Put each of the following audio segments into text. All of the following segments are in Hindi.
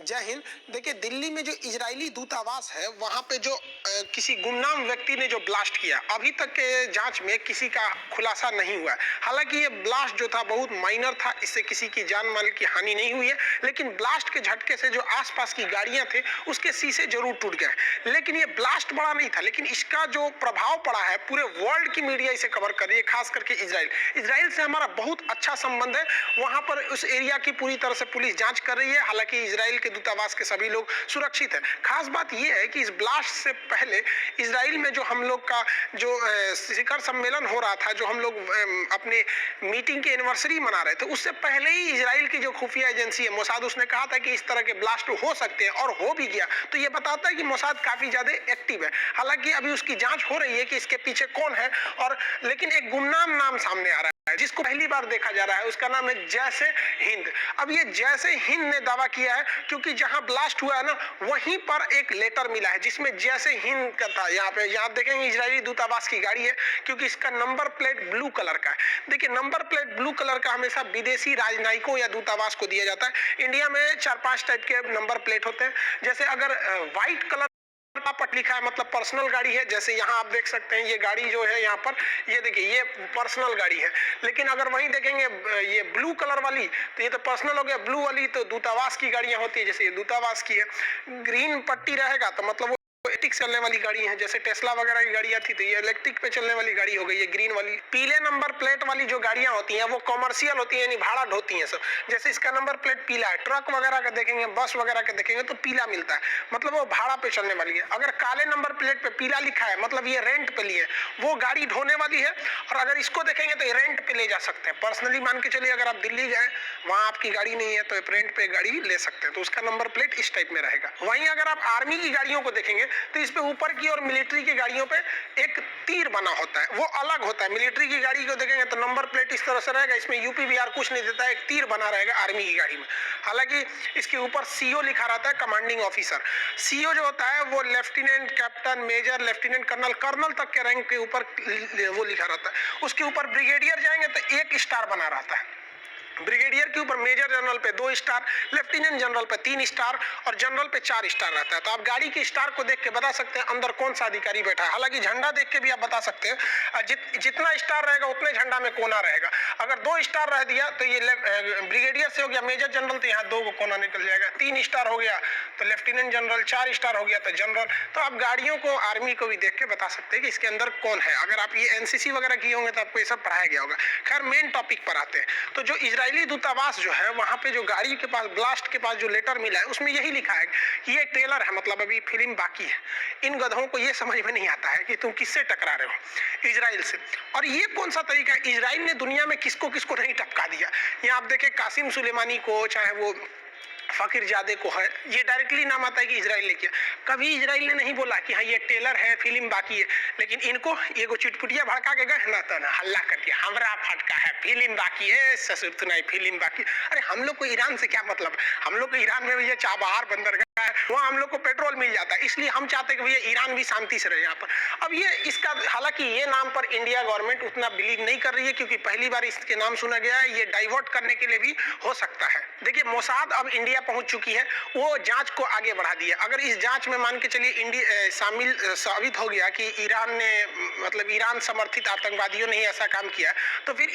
जय हिंद। देखिए, दिल्ली में जो इजरायली दूतावास है वहां पे जो किसी गुमनाम व्यक्ति ने जो ब्लास्ट किया, अभी तक के जांच में किसी का खुलासा नहीं हुआ है। हालांकि ये ब्लास्ट जो था बहुत माइनर था, इससे किसी की जान माल की हानि नहीं हुई है, लेकिन ब्लास्ट के झटके से जो आसपास की गाड़ियां थे उसके शीशे जरूर टूट गए। लेकिन ये ब्लास्ट बड़ा नहीं था, लेकिन इसका जो प्रभाव पड़ा है पूरे वर्ल्ड की मीडिया इसे कवर कर रही है, खास करके इसराइल से हमारा बहुत अच्छा संबंध है। वहां पर उस एरिया की पूरी तरह से पुलिस जांच कर रही है। हालांकि इसराइल के दूतावास के सभी लोग सुरक्षित हैं। खास बात यह है कि इस ब्लास्ट से पहले इसराइल में जो हम लोग का जो शिखर सम्मेलन हो रहा था, जो हम लोग अपने मीटिंग की एनिवर्सरी मना रहे थे, उससे पहले ही इसराइल की जो खुफिया एजेंसी है मोसाद, उसने कहा था कि इस तरह के ब्लास्ट हो सकते हैं, और हो भी गया। तो ये बताता है कि मोसाद काफी ज्यादा एक्टिव है। हालांकि अभी उसकी जांच हो रही है कि इसके पीछे कौन है, और लेकिन एक गुमनाम नाम सामने आ रहा है जिसको पहली बार देखा जा रहा है, उसका नाम है जैसे हिंद। अब ये जैसे हिंद ने दावा किया है क्योंकि जहां ब्लास्ट हुआ है ना, वहीं पर एक लेटर मिला है जिसमें जैसे हिंद का था। यहाँ देखेंगे इजरायली दूतावास की गाड़ी है, क्योंकि इसका नंबर प्लेट ब्लू कलर का है। देखिए, नंबर प्लेट ब्लू कलर का हमेशा विदेशी राजनयिकों या दूतावास को दिया जाता है। इंडिया में 4-5 टाइप के नंबर प्लेट होते हैं। जैसे अगर व्हाइट कलर पट लिखा है मतलब पर्सनल गाड़ी है, जैसे यहाँ आप देख सकते हैं ये गाड़ी जो है यहाँ पर, ये देखिए ये पर्सनल गाड़ी है। लेकिन अगर वहीं देखेंगे ये ब्लू कलर वाली, तो ये तो पर्सनल हो गया। ब्लू वाली तो दूतावास की गाड़ियां होती है, जैसे ये दूतावास की है। ग्रीन पट्टी रहेगा तो मतलब वो इलेक्ट्रिक चलने वाली गाड़ी है, जैसे टेस्ला वगैरह की गाड़ियां थी तो ये इलेक्ट्रिक पे चलने वाली गाड़ी हो गई है ग्रीन वाली। पीले नंबर प्लेट वाली जो गाड़ियां होती हैं वो कमर्शियल होती है, यानी भाड़ा ढोती हैं सब। जैसे इसका नंबर प्लेट पीला है। ट्रक वगैरह का देखेंगे, बस वगैरह का देखेंगे तो पीला मिलता है, मतलब वो भाड़ा पे चलने वाली है। अगर काले नंबर प्लेट पे पीला लिखा है मतलब ये रेंट पे लिए, वो गाड़ी ढोने वाली है। और अगर इसको देखेंगे तो रेंट पे ले जा सकते हैं। पर्सनली मान के चलिए, अगर आप दिल्ली गए, वहां आपकी गाड़ी नहीं है तो रेंट पे गाड़ी ले सकते हैं, तो उसका नंबर प्लेट इस टाइप में रहेगा। वहीं अगर आप आर्मी की गाड़ियों को देखेंगे तो इस पे ऊपर की और मिलिट्री की गाड़ियों पे एक तीर बना होता है, वो अलग होता है। मिलिट्री की गाड़ी को देखेंगे तो नंबर प्लेट इस तरह से रहेगा, इसमें यूपी बिहार कुछ नहीं देता है, एक तीर बना रहेगा आर्मी की गाड़ी में। हालांकि इसके ऊपर सीओ लिखा रहता है, कमांडिंग ऑफिसर। सीओ जो होता है वो lieutenant, captain, major, lieutenant colonel, colonel तक के रैंक के ऊपर वो लिखा रहता है। उसके ऊपर ब्रिगेडियर जाएंगे तो 1 स्टार बना रहता है। ब्रिगेडियर के ऊपर मेजर जनरल पे 2 स्टार, लेफ्टिनेंट जनरल पे 3 स्टार और जनरल पे 4 स्टार रहता है। तो आप गाड़ी के स्टार को देख के बता सकते हैं अंदर कौन सा अधिकारी बैठा है। हालांकि झंडा देख के भी आप बता सकते हैं, जितना स्टार रहेगा उतने झंडा में कोना रहेगा। अगर 2 स्टार रह दिया तो ये ब्रिगेडियर से हो गया मेजर जनरल, तो यहाँ 2 को कोना निकल जाएगा। 3 स्टार हो गया तो लेफ्टिनेंट जनरल, 4 स्टार हो गया तो जनरल। तो आप गाड़ियों को, आर्मी को भी देख के बता सकते हैं कि इसके अंदर कौन है। अगर आप ये एनसीसी वगैरह किए होंगे तो आपको ये सब पढ़ाया गया होगा। खैर, मेन टॉपिक पर आते हैं। तो जो इजरायली दूतावास जो है, वहां पे जो गाड़ी के पास, ब्लास्ट के पास जो लेटर मिला है, उसमें यही लिखा है कि ये ट्रेलर है, मतलब अभी फिल्म बाकी है। इन गधों को ये समझ में नहीं आता है कि तुम किससे टकरा रहे हो, इजराइल से। और ये कौन सा तरीका है, इजराइल ने दुनिया में किसको किसको नहीं टपका दिया। यहाँ आप देखें कासिम सुलेमानी को, चाहे वो फकीर जादे को है, ये डायरेक्टली नाम आता है कि इजराइल ने किया। कभी इजराइल ने नहीं बोला कि हाँ ये टेलर है, फिल्म बाकी है। लेकिन इनको ये चिटपुटिया भड़का के गए ना, तो ना हल्ला करके हमरा फटका है, फिल्म बाकी है, ससुर तुनाई फिल्म बाकी। अरे हम लोग को ईरान से क्या मतलब, हम लोग को ईरान में ये चाबहार बंदरगाह है, वहाँ हम लोग को पेट्रोल मिल जाता है, इसलिए हम चाहते हैं कि भैया ईरान भी शांति से रहे यहाँ पर। अब ये इसका, हालांकि ये नाम पर इंडिया गवर्नमेंट उतना बिलीव नहीं कर रही है, क्योंकि पहली बार इसके नाम सुना गया है। ये डाइवर्ट करने के लिए भी हो सकता है। देखिए, मोसाद अब इंडिया पहुंच चुकी है, वो जांच को आगे बढ़ा दिया। अगर इस जांच में मान के चलिए इंडिया शामिल साबित हो गया कि ईरान ने, मतलब ईरान समर्थित आतंकवादियों ने ही ऐसा काम किया, तो फिर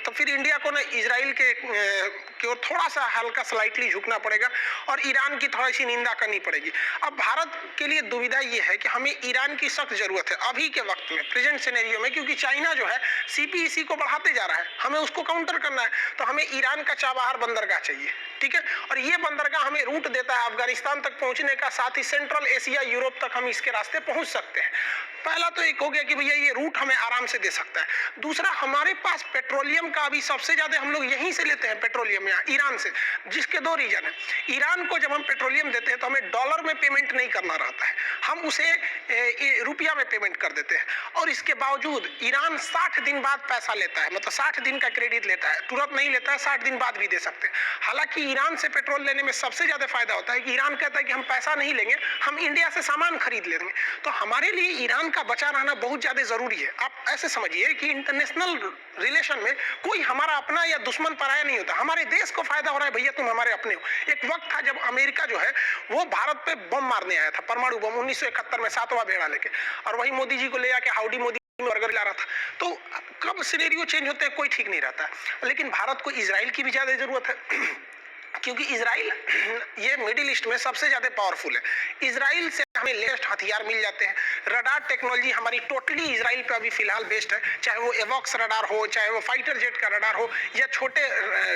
तो फिर इंडिया को ना इजराइल की ओर थोड़ा सा हल्का स्लाइटली झुकना पड़ेगा और ईरान की थोड़ी सी निंदा करनी पड़ेगी। अब भारत के लिए दुविधा ये है कि हमें ईरान की सख्त जरूरत है अभी के वक्त में, प्रेजेंट सिनेरियो में, क्योंकि चाइना जो है सीपीईसी को बढ़ाते जा रहा है, हमें उसको काउंटर करना है। तो हमें ईरान का चाबहार बंदरगाह चाहिए, ठीक है। और ये बंदरगाह हमें रूट देता है अफगानिस्तान तक पहुंचने का, साथ ही सेंट्रल एशिया, यूरोप तक हम इसके रास्ते पहुंच सकते हैं। पहला तो एक हो गया कि भैया ये रूट हमें आराम से दे सकता है। दूसरा, हमारे पास पेट्रोलियम का अभी सबसे ज्यादा हम लोग यहीं से लेते हैं पेट्रोलियम, यहाँ ईरान से, जिसके 2 रीजन है। ईरान को जब हम पेट्रोलियम देते हैं तो हमें डॉलर में पेमेंट नहीं करना रहता है, हम उसे रुपया में पेमेंट कर देते हैं। और इसके बावजूद ईरान 60 दिन बाद पैसा लेता है, मतलब 60 दिन का क्रेडिट लेता है, तुरंत नहीं लेता है, 60 दिन बाद भी दे सकते हैं। हालांकि ईरान से पेट्रोल लेने में सबसे ज्यादा फायदा होता है कि ईरान कहता है कि हम पैसा नहीं लेंगे, हम इंडिया से सामान खरीद लेंगे। तो हमारे लिए ईरान का बचा रहना बहुत ज्यादा जरूरी है। आप ऐसे समझिए कि इंटरनेशनल रिलेशन में कोई हमारा अपना या दुश्मन पराया नहीं होता। हमारे देश को फायदा हो रहा है, भैया तुम हमारे अपने हो। एक वक्त था जब अमेरिका जो है वो भारत पे बम मारने आया था, परमाणु बम 1971 में 7वां बेड़ा लेके, और वही मोदी जी को ले आके हाउडी मोदी बर्गर ला रहा था। तो कब सिनेरियो चेंज होते हैं कोई ठीक नहीं रहता। लेकिन भारत को इजराइल की भी ज्यादा जरूरत है क्योंकि इजराइल ये मिडिल ईस्ट में सबसे ज्यादा पावरफुल है। इजराइल से हमें लेटेस्ट हथियार मिल जाते हैं। रडार टेक्नोलॉजी हमारी टोटली इजराइल पे अभी फिलहाल बेस्ड है, चाहे वो एवॉक्स रडार हो, चाहे वो फाइटर जेट का रडार हो, या छोटे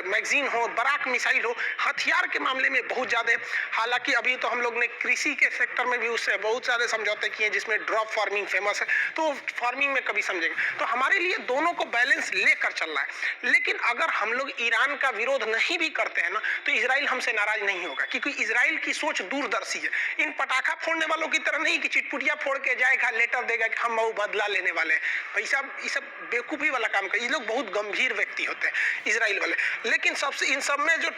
मैगजीन हो, बराक मिसाइल हो। हथियार के मामले में बहुत ज्यादा। हालांकि अभी तो हम लोग ने कृषि के सेक्टर में भी उससे बहुत सारे समझौते किए जिसमें ड्रॉप फार्मिंग फेमस है, तो फार्मिंग में कभी समझेंगे। तो हमारे लिए दोनों को बैलेंस लेकर चलना है। लेकिन अगर हम लोग ईरान का विरोध नहीं भी करते हैं ना, तो इजराइल हमसे नाराज नहीं होगा, क्योंकि इजराइल की सोच दूरदर्शी है। इन पटाखा फोड़ने वालों की तरह नहीं कि चिटपुटिया फोड़ के जाएगा, लेटर देगा कि हम वो बदला लेने वाले हैं। भाई साहब, ये सब बेवकूफी वाला काम कर। ये लोग बहुत गंभीर व्यक्ति होते हैं इजराइल वाले। लेकिन सबसे इन सब में जो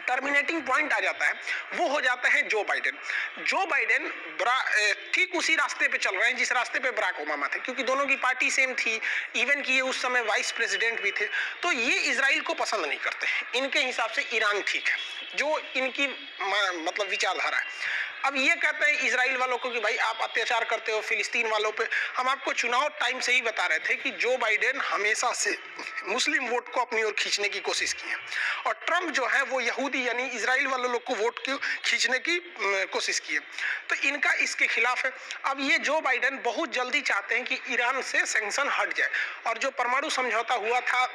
टर्मिनेटिंग पॉइंट आ जाता है वो हो जाता है जो बाइडेन ठीक उसी रास्ते पे चल रहे हैं जिस रास्ते पे बराक ओबामा थे, क्योंकि दोनों की पार्टी सेम थी, इवन कि ये उस समय वाइस प्रेसिडेंट भी थे। तो ये इजराइल को पसंद नहीं करते। इनके हिसाब से ईरान ठीक है, जो इनकी मतलब विचारधारा है। अब ये कहते हैं इजराइल वालों को कि भाई आप अत्याचार करते हो फिलिस्तीन वालों पे। हम आपको चुनाव टाइम से ही बता रहे थे कि जो बाइडेन हमेशा से मुस्लिम वोट को अपनी ओर खींचने की कोशिश की है, और ट्रंप जो है वो यहूदी यानी इजराइल वाले लोग को वोट को खींचने की कोशिश की है। तो इनका इसके खिलाफ है। अब ये जो बाइडेन बहुत जल्दी चाहते हैं कि ईरान से सैंक्शन हट जाए, और जो परमाणु समझौता हुआ था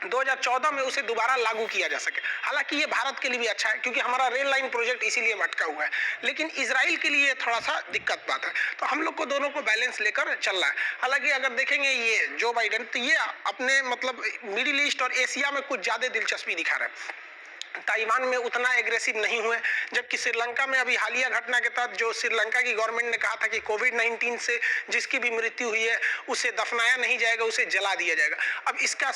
2014 में उसे दोबारा लागू किया जा सके। हालांकि ये भारत के लिए भी अच्छा है, क्योंकि हमारा रेल लाइन प्रोजेक्ट इसीलिए अटका हुआ है। लेकिन इजराइल के लिए थोड़ा सा दिक्कत बात है। तो हम लोग को दोनों को बैलेंस लेकर चलना है। हालांकि अगर देखेंगे ये जो बाइडेन, तो ये अपने मतलब मिडिल ईस्ट और एशिया में कुछ ज्यादा दिलचस्पी दिखा रहे हैं। ताइवान में उतना एग्रेसिव नहीं हुए, जबकि श्रीलंका में अभी हालिया घटना के तहत जो श्रीलंका की गवर्नमेंट ने कहा था कि कोविड-19 से जिसकी भी मृत्यु हुई है उसे दफनाया नहीं जाएगा, उसे जला दिया जाएगा। अब इसका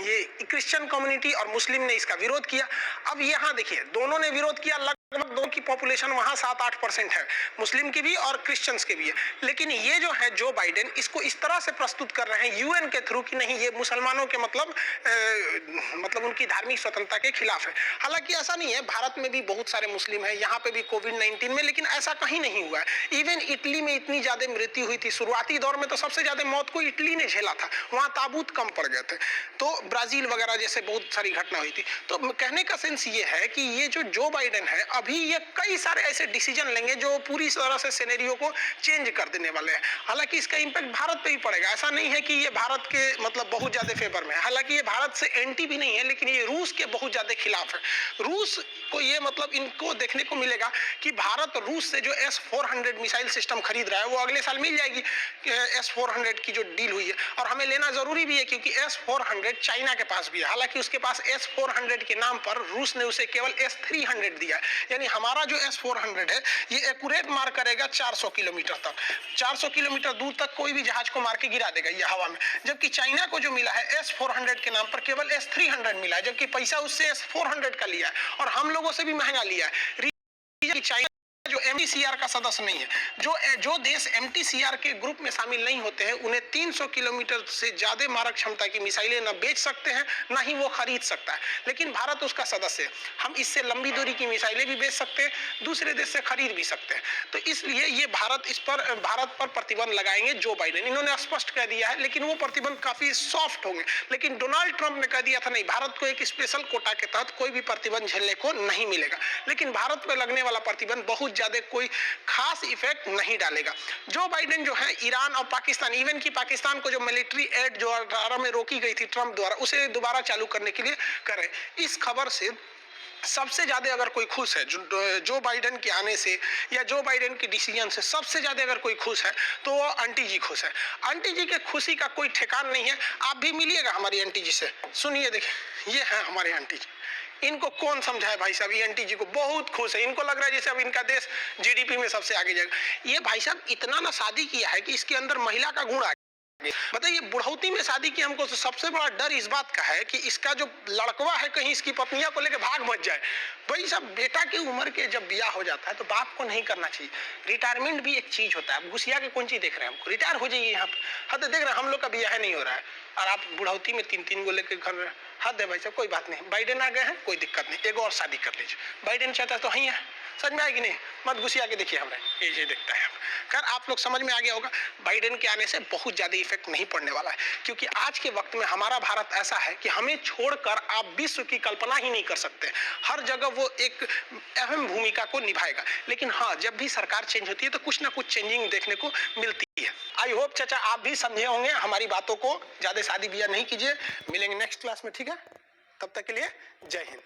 ये क्रिश्चियन कम्युनिटी और मुस्लिम ने इसका विरोध किया। अब यहाँ देखिए, दोनों ने विरोध किया। लगभग दो की पॉपुलेशन वहां 7-8% है, मुस्लिम की भी और क्रिश्चियंस के भी है। लेकिन ये जो है जो बाइडेन इसको इस तरह से प्रस्तुत कर रहे हैं यूएन के थ्रू कि नहीं ये मुसलमानों के मतलब उनकी धार्मिक स्वतंत्रता के खिलाफ है। हालांकि ऐसा नहीं है, भारत में भी बहुत सारे मुस्लिम हैं, यहाँ पे भी कोविड-19 में, लेकिन ऐसा कहीं नहीं हुआ है। इवन इटली में इतनी ज्यादा मृत्यु हुई थी शुरुआती दौर में, तो सबसे ज्यादा मौत को इटली ने झेला था, वहां ताबूत कम पड़ गए थे। तो ब्राजील वगैरह जैसे बहुत सारी घटना हुई थी। तो कहने का सेंस ये है कि ये जो बाइडेन है अभी ये कई सारे ऐसे डिसीजन लेंगे जो पूरी तरह से सिनेरियो को चेंज कर देने वाले हैं। हालांकि इसका इंपैक्ट भारत पे ही पड़ेगा। ऐसा नहीं है कि ये भारत के मतलब बहुत ज्यादा फेवर में है। हालांकि ये भारत से एंटी भी नहीं है, लेकिन ये रूस के बहुत ज्यादा खिलाफ है। रूस को ये मतलब इनको देखने को मिलेगा कि भारत रूस से जो S-400 मिसाइल सिस्टम खरीद रहा है वो अगले साल मिल जाएगी। S-400 की जो डील हुई है, और हमें लेना जरूरी भी है, क्योंकि S-400 चाइना के पास भी है। हालांकि उसके पास S-400 के नाम पर रूस ने उसे केवल S-300 दिया, यानी हमारा जो S-400 है ये एक्यूरेट मार करेगा 400 किलोमीटर तक। 400 किलोमीटर दूर तक कोई भी जहाज को मार के गिरा देगा ये हवा में। जबकि चाइना को जो मिला है S-400 के नाम पर केवल S-300 मिला है, जबकि पैसा उससे S-400 का लिया है और हम लोगों से भी महंगा लिया है। चाइना जो MTCR का सदस्य नहीं है, जो देश MTCR के ग्रुप में शामिल नहीं होते हैं, उन्हें 300 किलोमीटर से ज्यादा मारक क्षमता की मिसाइलें न बेच सकते हैं ना ही वो खरीद सकता है। लेकिन भारत उसका सदस्य है, हम इससे लंबी दूरी की मिसाइलें भी बेच सकते हैं, दूसरे देश से खरीद भी सकते हैं। तो इसलिए ये भारत पर प्रतिबंध लगाएंगे जो बाइडेन, इन्होंने स्पष्ट कह दिया है। लेकिन वो प्रतिबंध काफी सॉफ्ट होंगे। लेकिन डोनाल्ड ट्रंप ने कह दिया था नहीं, भारत को एक स्पेशल कोटा के तहत कोई भी प्रतिबंध झेलने को नहीं मिलेगा। लेकिन भारत पर लगने वाला प्रतिबंध बहुत ज्यादा कोई खास इफेक्ट नहीं डालेगा। जो बाइडेन जो है ईरान और पाकिस्तान, इवन की पाकिस्तान को जो मिलिट्री एड जो 18 में रोकी गई थी ट्रंप द्वारा, उसे दोबारा चालू करने के लिए करे। इस खबर से सबसे ज्यादा अगर कोई खुश है जो बाइडेन के आने से या जो बाइडेन के डिसीजन से सबसे ज्यादा अगर कोई खुश है तो वो आंटी जी खुश है। आंटी जी के खुशी का कोई ठिकान नहीं है। आप भी मिलिएगा हमारी आंटी जी से, सुनिए, देखिए ये है हमारी आंटी जी। इनको कौन समझाए भाई साहब, ये आंटी जी को बहुत खुश है। इनको लग रहा है जैसे अब इनका देश GDP में सबसे आगे जाएगा। ये भाई साहब इतना ना शादी किया है कि इसके अंदर महिला का गुण आ बताइए, बुढ़ौती में शादी की हमको सबसे बड़ा डर इस बात का है कि इसका जो लड़कवा है कहीं इसकी पत्नियां को लेकर भाग मत जाए। भाई सब बेटा की उम्र के जब ब्याह हो जाता है तो बाप को नहीं करना चाहिए। रिटायरमेंट भी एक चीज होता है। घुसिया के कौन चीज देख रहे हैं हमको, रिटायर हो जाइए यहाँ पे। हद देख रहे हैं, हम लोग का ब्याह नहीं हो रहा है और आप बुढ़ौती में 3-3 को लेकर घर में। हद है भाई साहब, कोई बात नहीं, बाइडेन आ गए हैं, कोई दिक्कत नहीं, एक और शादी कर लीजिए। बाइडेन चाहता है तो ही है, समझ में आएगी नहीं, मत घुसिया के देखिए हमें ये देखता है। खैर आप लोग समझ में आ गया होगा, बाइडेन के आने से बहुत ज्यादा इफेक्ट नहीं पड़ने वाला है, क्योंकि आज के वक्त में हमारा भारत ऐसा है कि हमें छोड़कर आप विश्व की कल्पना ही नहीं कर सकते। हर जगह वो एक अहम भूमिका को निभाएगा। लेकिन हाँ, जब भी सरकार चेंज होती है तो कुछ ना कुछ चेंजिंग देखने को मिलती है। आई होप चाचा आप भी समझे होंगे हमारी बातों को। ज्यादा शादी ब्याह नहीं कीजिए। मिलेंगे नेक्स्ट क्लास में, ठीक है? तब तक के लिए जय हिंद।